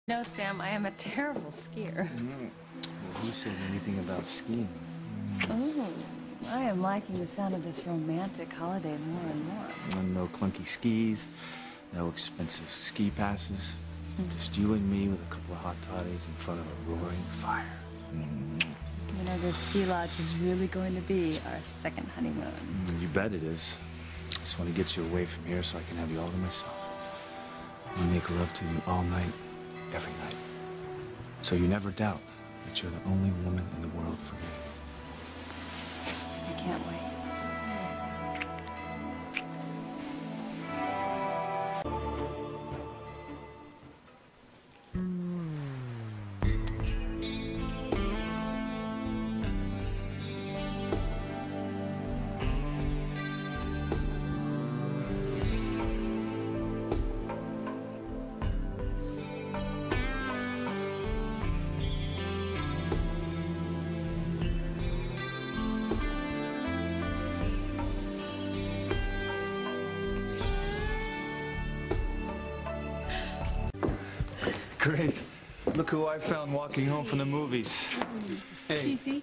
No, Sam, I am a terrible skier. Well, who said anything about skiing? Oh, I am liking the sound of this romantic holiday more and more. And no clunky skis, no expensive ski passes. Just you and me with a couple of hot toddies in front of a roaring fire. You know, this ski lodge is really going to be our second honeymoon. You bet it is. Just want to get you away from here so I can have you all to myself. I want to make love to you all night, every night. So you never doubt that you're the only woman in the world for me. I can't wait. Grace, look who I found walking home from the movies. Hey. Cece?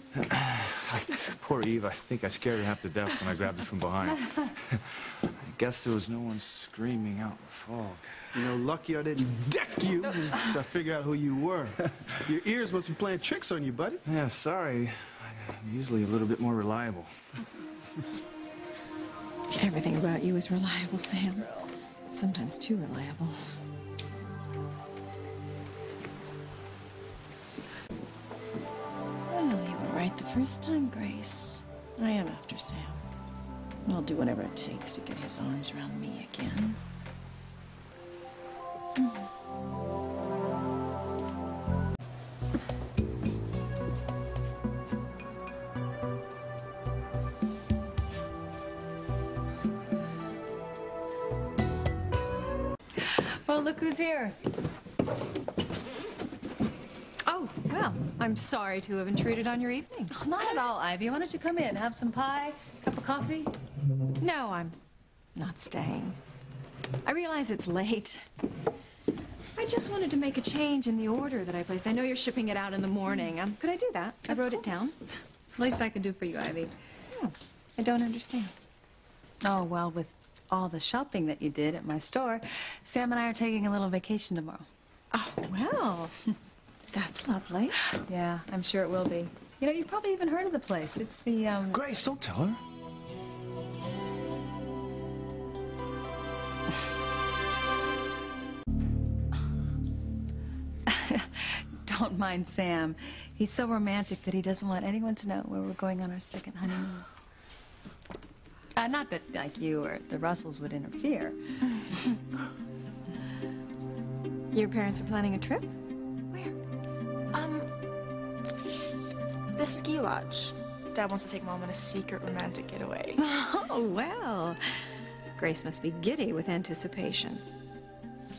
Poor Eve, I think I scared her half to death when I grabbed her from behind. I guess there was no one screaming out in the fog. You know, lucky I didn't deck you to figure out who you were. Your ears must be playing tricks on you, buddy. Yeah, sorry. I'm usually a little bit more reliable. Everything about you is reliable, Sam. Sometimes too reliable. Well, you were right the first time, Grace. I am after Sam. I'll do whatever it takes to get his arms around me again. Well, look who's here. Oh, well, I'm sorry to have intruded on your evening. Oh, not at all, Ivy. Why don't you come in, have some pie, cup of coffee? No, I'm not staying. I realize it's late. I just wanted to make a change in the order that I placed. I know you're shipping it out in the morning. Could I do that? I wrote it down. Least I can do for you, Ivy. Oh, I don't understand. Oh, well, with all the shopping that you did at my store, Sam and I are taking a little vacation tomorrow. Oh, well, that's lovely. Yeah, I'm sure it will be. You know, you've probably even heard of the place. It's the, Grace, don't tell her. Don't mind Sam. He's so romantic that he doesn't want anyone to know where we're going on our second honeymoon. Not that, like, you or the Russells would interfere. Your parents are planning a trip? Where? The ski lodge. Dad wants to take Mom on a secret romantic getaway. Oh, well. Grace must be giddy with anticipation.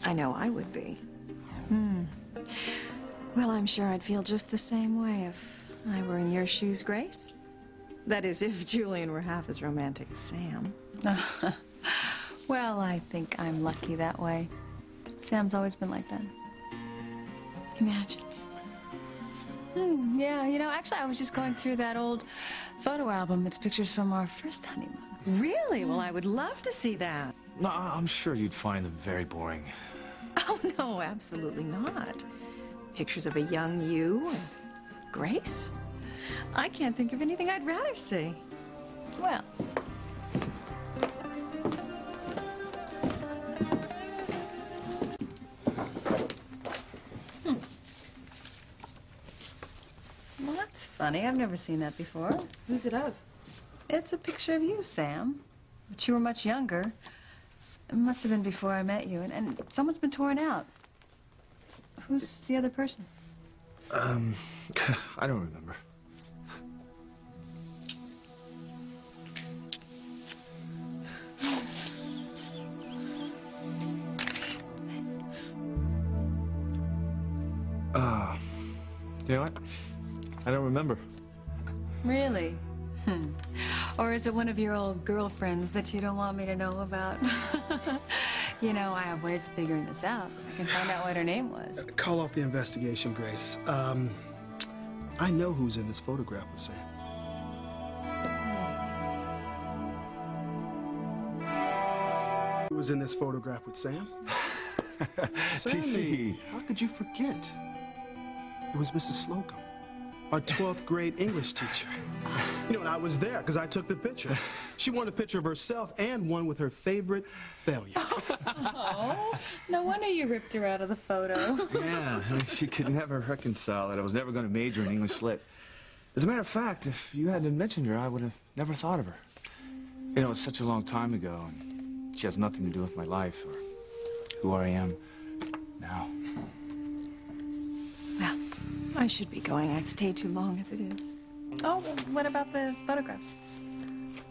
I know I would be. Well, I'm sure I'd feel just the same way if I were in your shoes, Grace. That is, if Julian were half as romantic as Sam. Well, I think I'm lucky that way. Sam's always been like that. Imagine. Yeah, you know, actually, I was just going through that old photo album. It's pictures from our first honeymoon. Really? Well, I would love to see that. No, I'm sure you'd find them very boring. Oh, no, absolutely not. Pictures of a young you and Grace? I can't think of anything I'd rather see. Well, well, that's funny. I've never seen that before. Who's it of? It's a picture of you, Sam. But you were much younger. It must have been before I met you, and someone's been torn out. Who's the other person? I don't remember. You know what? I don't remember. Really? Or is it one of your old girlfriends that you don't want me to know about? You know, I have ways of figuring this out. I can find out what her name was. Call off the investigation, Grace. I know who's in this photograph with Sam. Who was in this photograph with Sam? Sammy, TC. how could you forget? It was Mrs. Slocum, our 12th grade English teacher. You know, and I was there because I took the picture. She wanted a picture of herself and one with her favorite failure. Oh, no wonder you ripped her out of the photo. Yeah, I mean, she could never reconcile that I was never going to major in English Lit. As a matter of fact, if you hadn't mentioned her, I would have never thought of her. You know, it's such a long time ago, and she has nothing to do with my life or who I am now. Well, I should be going. I've stayed too long as it is. Oh, well, what about the photographs?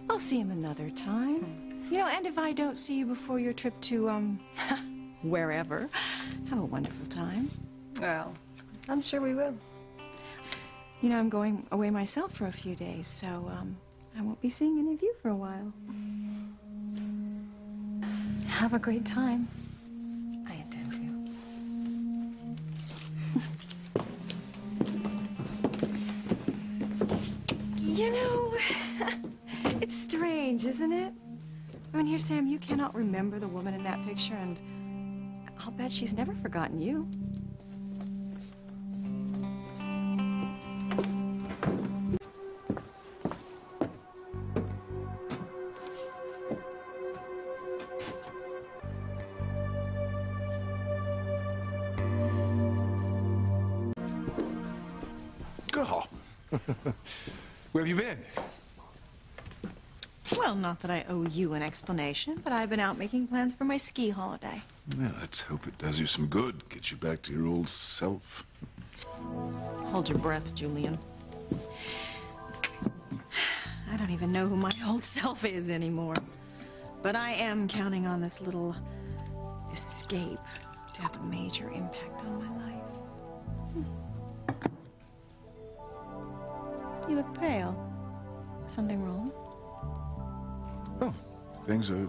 I'll see him another time. You know, and if I don't see you before your trip to, wherever, have a wonderful time. Well, I'm sure we will. You know, I'm going away myself for a few days, so, I won't be seeing any of you for a while. Have a great time. I intend to. You know, it's strange, isn't it? I mean, here, Sam, you cannot remember the woman in that picture, and I'll bet she's never forgotten you. Girl, where have you been? Well, not that I owe you an explanation, but I've been out making plans for my ski holiday. Well, let's hope it does you some good. Get you back to your old self. Hold your breath, Julian. I don't even know who my old self is anymore. But I am counting on this little escape to have a major impact on my life. You look pale. Something wrong? Oh, things are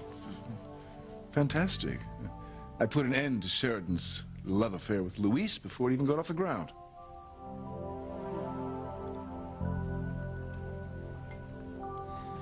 fantastic. I put an end to Sheridan's love affair with Louise before it even got off the ground.